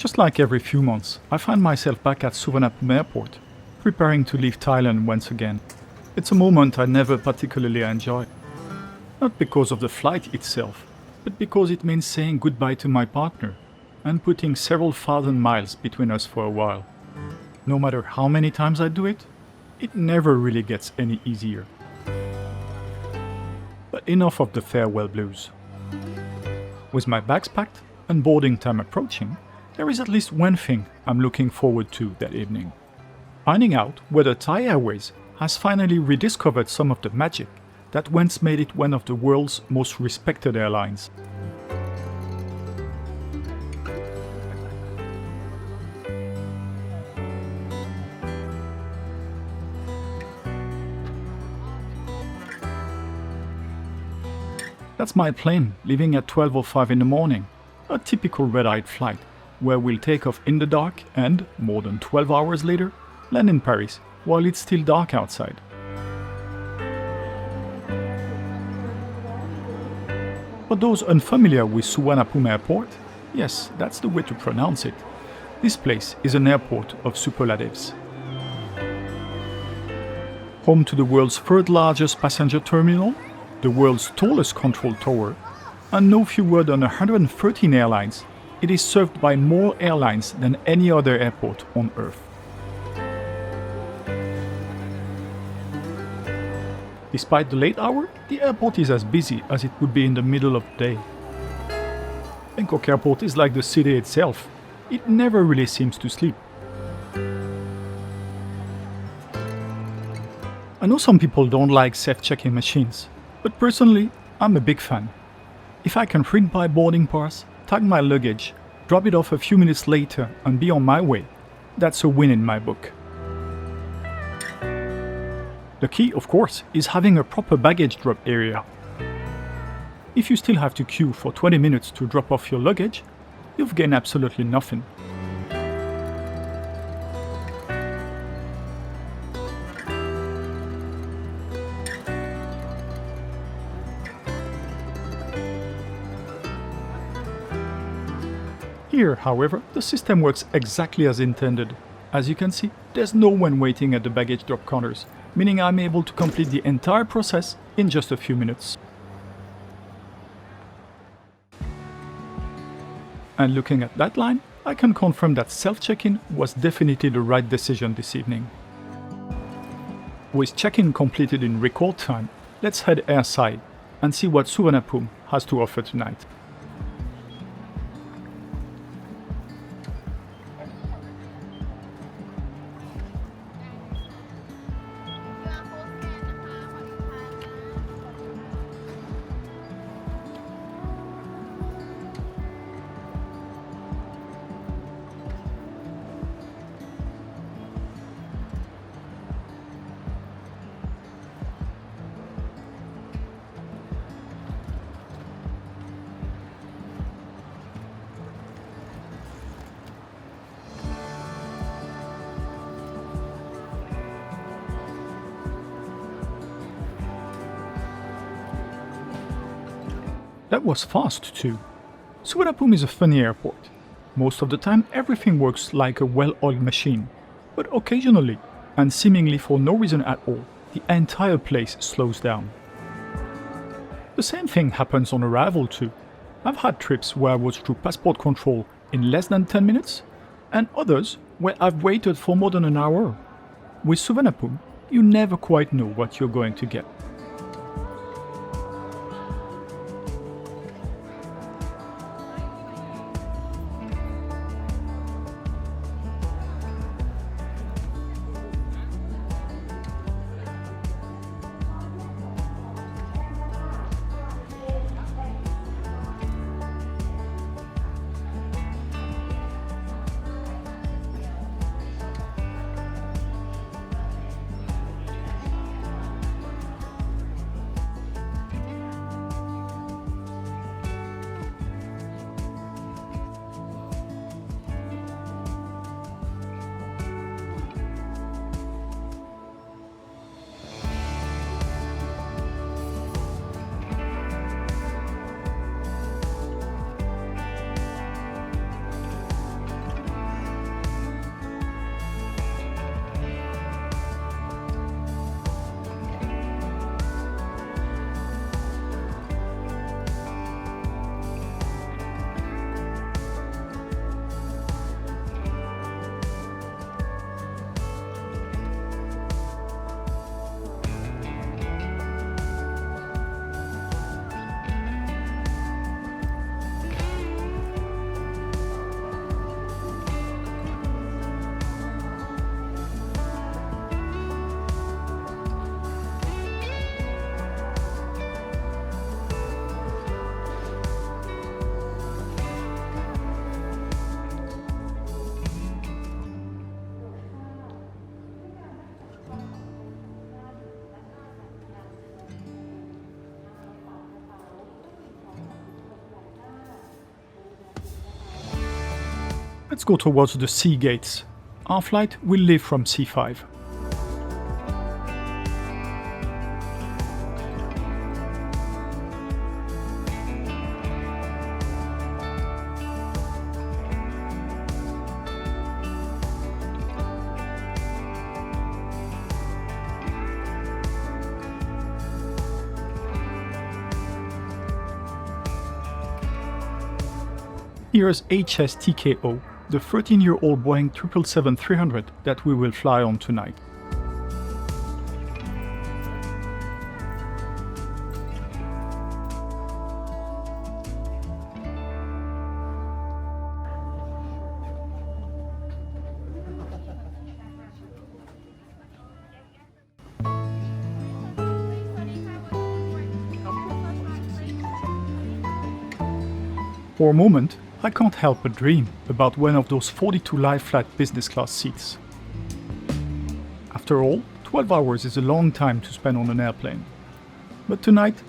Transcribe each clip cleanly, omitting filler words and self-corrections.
Just like every few months, I find myself back at Suvarnabhumi Airport, preparing to leave Thailand once again. It's a moment I never particularly enjoy. Not because of the flight itself, but because it means saying goodbye to my partner and putting several thousand miles between us for a while. No matter how many times I do it, it never really gets any easier. But enough of the farewell blues. With my bags packed and boarding time approaching, there is at least one thing I'm looking forward to that evening. Finding out whether Thai Airways has finally rediscovered some of the magic that once made it one of the world's most respected airlines. That's my plane, leaving at 12:05 in the morning, a typical red-eyed flight, where we'll take off in the dark and, more than 12 hours later, land in Paris while it's still dark outside. For those unfamiliar with Suvarnabhumi Airport, yes, that's the way to pronounce it. This place is an airport of superlatives. Home to the world's third largest passenger terminal, the world's tallest control tower, and no fewer than 113 airlines, it is served by more airlines than any other airport on Earth. Despite the late hour, the airport is as busy as it would be in the middle of the day. Bangkok Airport is like the city itself. It never really seems to sleep. I know some people don't like self-check-in machines, but personally, I'm a big fan. If I can print my boarding pass, tag my luggage, drop it off a few minutes later and be on my way, that's a win in my book. The key, of course, is having a proper baggage drop area. If you still have to queue for 20 minutes to drop off your luggage, you've gained absolutely nothing. Here, however, the system works exactly as intended. As you can see, there's no one waiting at the baggage drop counters, meaning I'm able to complete the entire process in just a few minutes. And looking at that line, I can confirm that self-check-in was definitely the right decision this evening. With check-in completed in record time, let's head airside and see what Suvarnabhumi has to offer tonight. That was fast too. Suvarnabhumi is a funny airport. Most of the time everything works like a well-oiled machine, but occasionally, and seemingly for no reason at all, the entire place slows down. The same thing happens on arrival too. I've had trips where I was through passport control in less than 10 minutes, and others where I've waited for more than an hour. With Suvarnabhumi, you never quite know what you're going to get. Let's go towards the C gates. Our flight will leave from C5. Here's HSTKO, the 13-year-old Boeing 777-300 that we will fly on tonight. For a moment, I can't help but dream about one of those 42 lie-flat business class seats. After all, 12 hours is a long time to spend on an airplane. But tonight,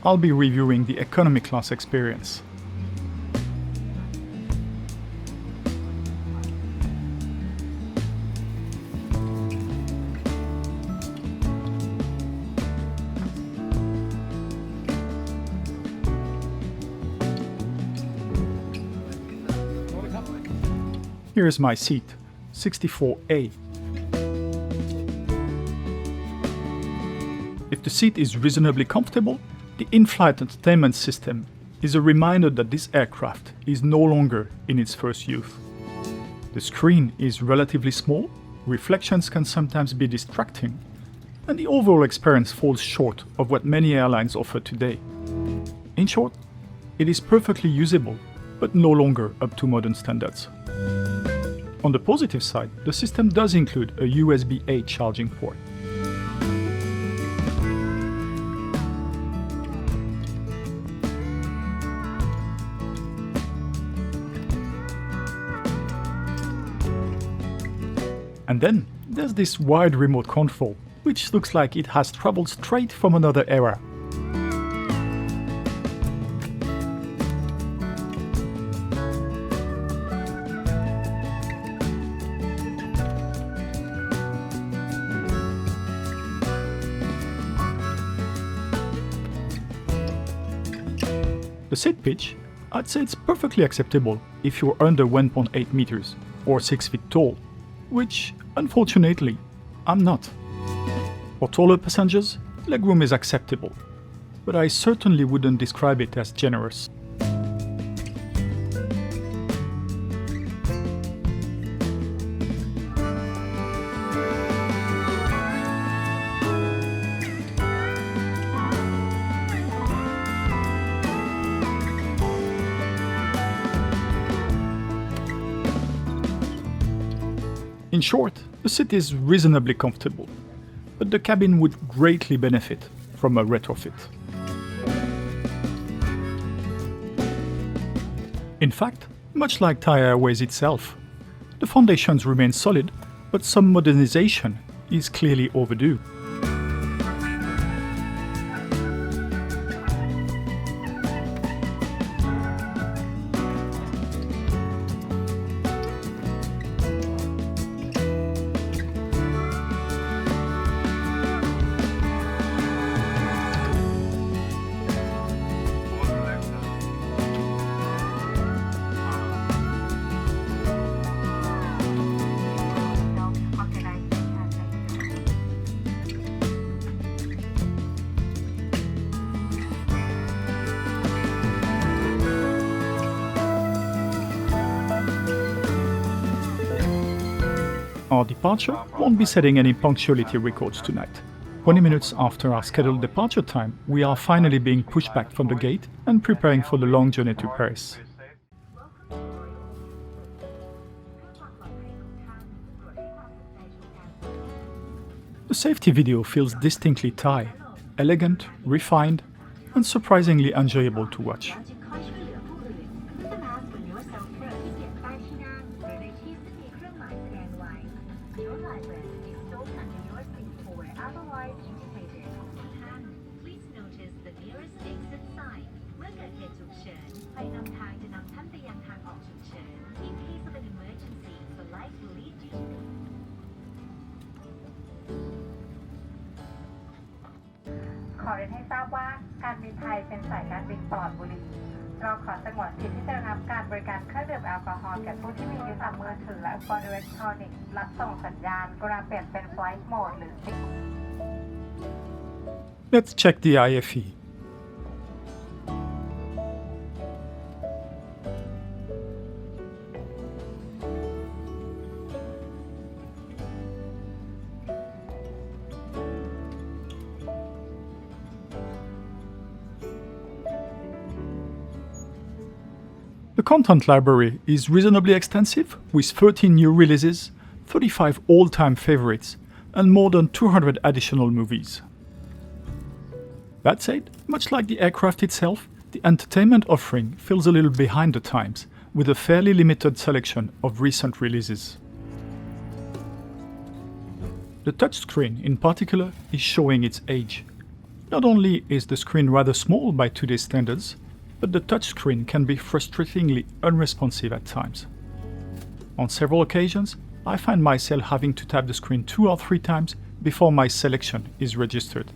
I'll be reviewing the economy class experience. Here is my seat, 64A. If the seat is reasonably comfortable, the in-flight entertainment system is a reminder that this aircraft is no longer in its first youth. The screen is relatively small, reflections can sometimes be distracting, and the overall experience falls short of what many airlines offer today. In short, it is perfectly usable, but no longer up to modern standards. On the positive side, the system does include a USB-A charging port. And then there's this wide remote control, which looks like it has traveled straight from another era. The seat pitch, I'd say it's perfectly acceptable if you're under 1.8 meters or 6 feet tall, which, unfortunately, I'm not. For taller passengers, legroom is acceptable, but I certainly wouldn't describe it as generous. In short, the seat is reasonably comfortable, but the cabin would greatly benefit from a retrofit. In fact, much like Thai Airways itself, the foundations remain solid, but some modernization is clearly overdue. Our departure won't be setting any punctuality records tonight. 20 minutes after our scheduled departure time, we are finally being pushed back from the gate and preparing for the long journey to Paris. The safety video feels distinctly Thai, elegant, refined, and surprisingly enjoyable to watch. ไทยเป็นสายการบินปลอดบุหรี่เราขอสงวนสิทธิ์ที่จะรับการบริการเครื่องดื่มแอลกอฮอล์แก่ผู้ที่มีโทรศัพท์มือถือและอุปกรณ์อิเล็กทรอนิกส์รับส่งสัญญาณกรุณาเปลี่ยนเป็น Flight Mode หรือ Let's check the IFE. The content library is reasonably extensive, with 13 new releases, 35 all-time favorites, and more than 200 additional movies. That said, much like the aircraft itself, the entertainment offering feels a little behind the times, with a fairly limited selection of recent releases. The touchscreen, in particular, is showing its age. Not only is the screen rather small by today's standards, but the touchscreen can be frustratingly unresponsive at times. On several occasions, I find myself having to tap the screen 2 or 3 times before my selection is registered.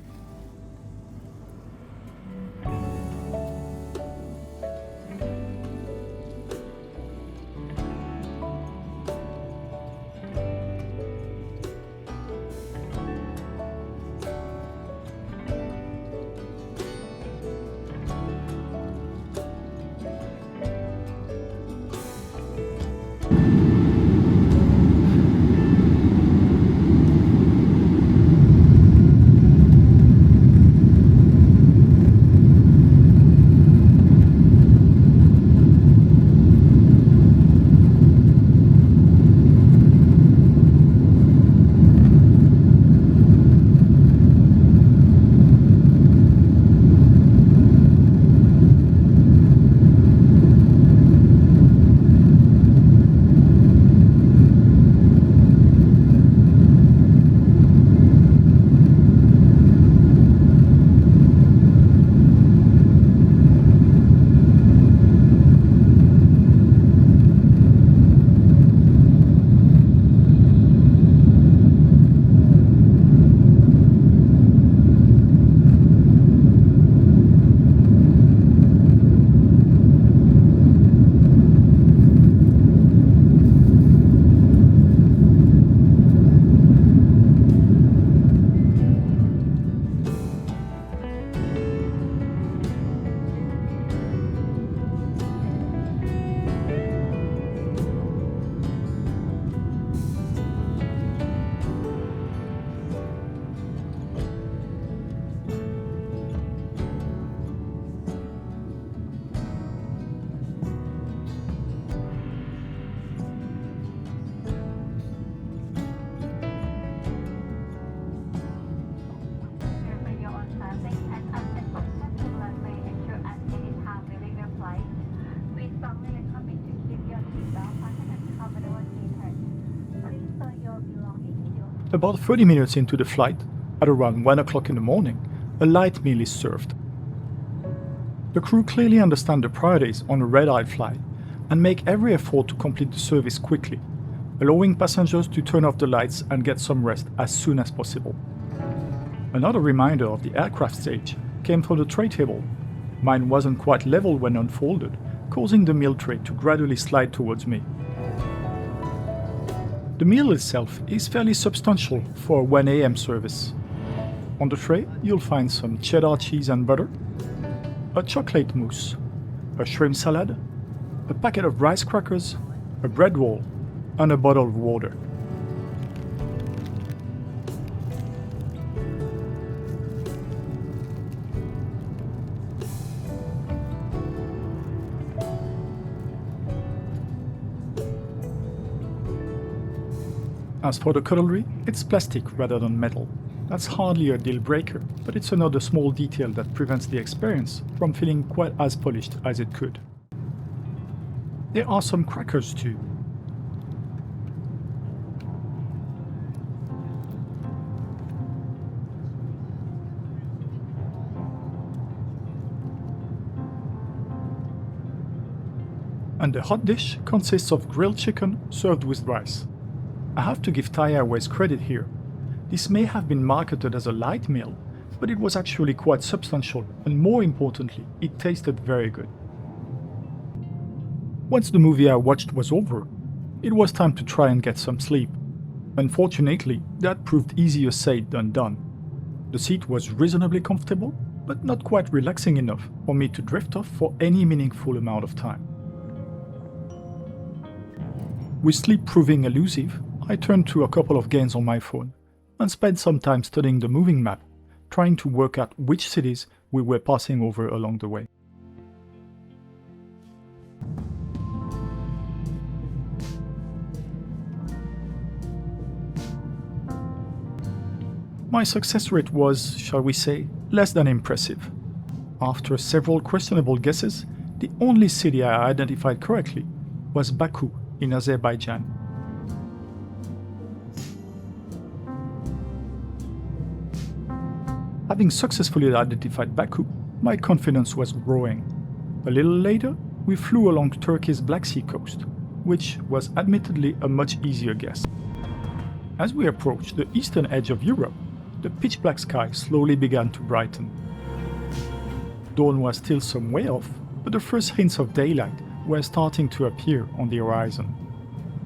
About 30 minutes into the flight, at around 1 o'clock in the morning, a light meal is served. The crew clearly understand the priorities on a red-eye flight and make every effort to complete the service quickly, allowing passengers to turn off the lights and get some rest as soon as possible. Another reminder of the aircraft's age came from the tray table. Mine wasn't quite level when unfolded, causing the meal tray to gradually slide towards me. The meal itself is fairly substantial for a 1 a.m. service. On the tray, you'll find some cheddar cheese and butter, a chocolate mousse, a shrimp salad, a packet of rice crackers, a bread roll, and a bottle of water. As for the cutlery, it's plastic rather than metal. That's hardly a deal breaker, but it's another small detail that prevents the experience from feeling quite as polished as it could. There are some crackers too. And the hot dish consists of grilled chicken served with rice. I have to give Thai Airways credit here. This may have been marketed as a light meal, but it was actually quite substantial, and more importantly, it tasted very good. Once the movie I watched was over, it was time to try and get some sleep. Unfortunately, that proved easier said than done. The seat was reasonably comfortable, but not quite relaxing enough for me to drift off for any meaningful amount of time. With sleep proving elusive, I turned to a couple of games on my phone and spent some time studying the moving map, trying to work out which cities we were passing over along the way. My success rate was, shall we say, less than impressive. After several questionable guesses, the only city I identified correctly was Baku in Azerbaijan. Having successfully identified Baku, my confidence was growing. A little later, we flew along Turkey's Black Sea coast, which was admittedly a much easier guess. As we approached the eastern edge of Europe, the pitch-black sky slowly began to brighten. Dawn was still some way off, but the first hints of daylight were starting to appear on the horizon.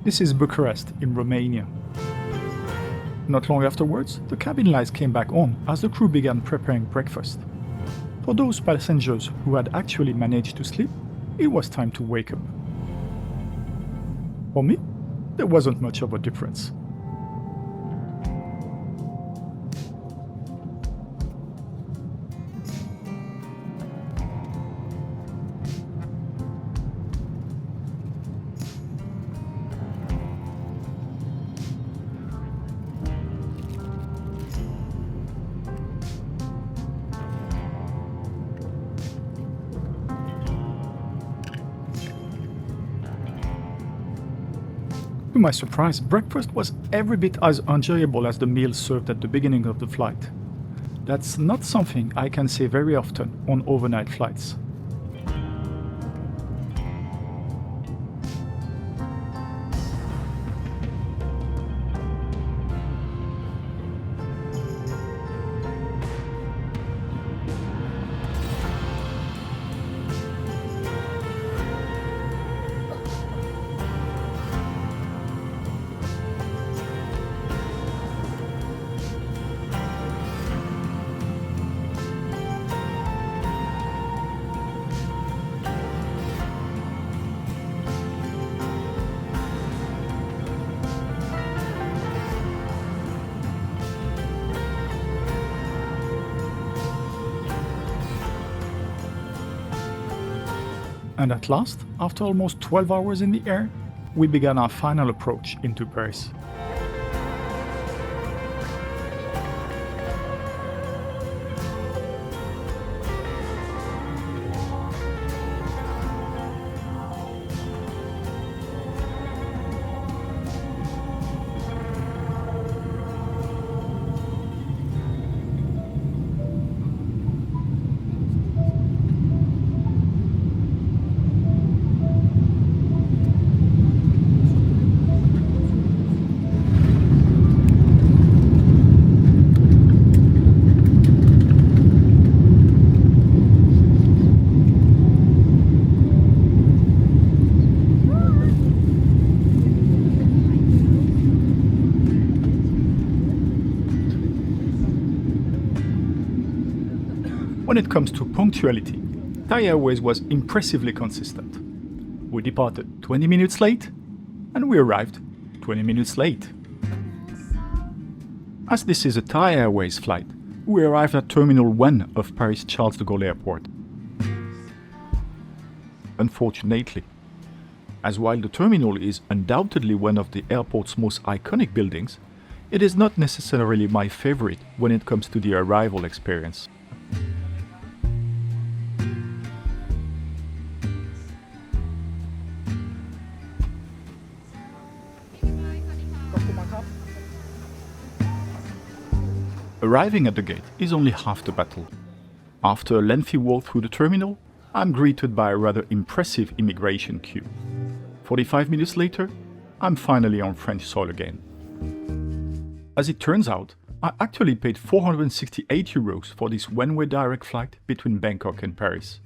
This is Bucharest in Romania. Not long afterwards, the cabin lights came back on as the crew began preparing breakfast. For those passengers who had actually managed to sleep, it was time to wake up. For me, there wasn't much of a difference. To my surprise, breakfast was every bit as enjoyable as the meal served at the beginning of the flight. That's not something I can say very often on overnight flights. And at last, after almost 12 hours in the air, we began our final approach into Paris. When it comes to punctuality, Thai Airways was impressively consistent. We departed 20 minutes late, and we arrived 20 minutes late. As this is a Thai Airways flight, we arrived at Terminal 1 of Paris Charles de Gaulle Airport. Unfortunately, as while the terminal is undoubtedly one of the airport's most iconic buildings, it is not necessarily my favorite when it comes to the arrival experience. Arriving at the gate is only half the battle. After a lengthy walk through the terminal, I'm greeted by a rather impressive immigration queue. 45 minutes later, I'm finally on French soil again. As it turns out, I actually paid €468 for this one-way direct flight between Bangkok and Paris.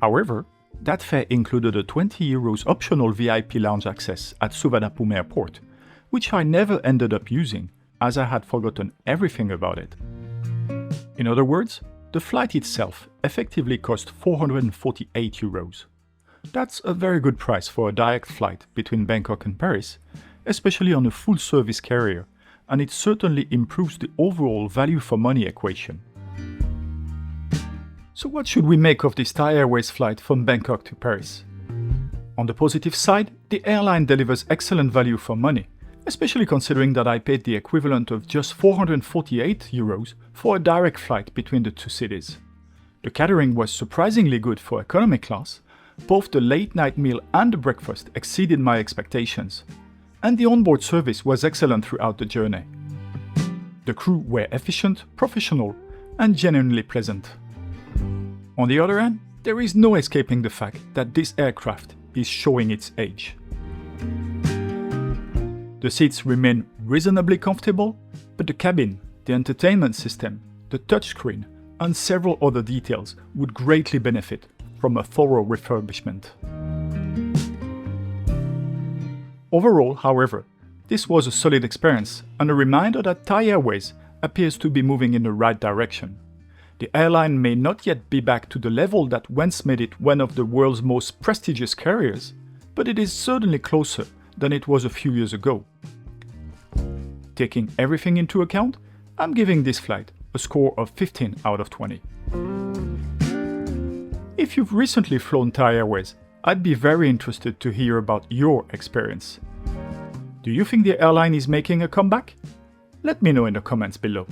However, that fare included a €20 optional VIP lounge access at Suvarnabhumi Airport, which I never ended up using as I had forgotten everything about it. In other words, the flight itself effectively cost €448. That's a very good price for a direct flight between Bangkok and Paris, especially on a full-service carrier, and it certainly improves the overall value for money equation. So what should we make of this Thai Airways flight from Bangkok to Paris? On the positive side, the airline delivers excellent value for money, especially considering that I paid the equivalent of just €448 for a direct flight between the two cities. The catering was surprisingly good for economy class. Both the late-night meal and the breakfast exceeded my expectations, and the onboard service was excellent throughout the journey. The crew were efficient, professional, and genuinely pleasant. On the other hand, there is no escaping the fact that this aircraft is showing its age. The seats remain reasonably comfortable, but the cabin, the entertainment system, the touchscreen, and several other details would greatly benefit from a thorough refurbishment. Overall, however, this was a solid experience and a reminder that Thai Airways appears to be moving in the right direction. The airline may not yet be back to the level that once made it one of the world's most prestigious carriers, but it is certainly closer than it was a few years ago. Taking everything into account, I'm giving this flight a score of 15 out of 20. If you've recently flown Thai Airways, I'd be very interested to hear about your experience. Do you think the airline is making a comeback? Let me know in the comments below.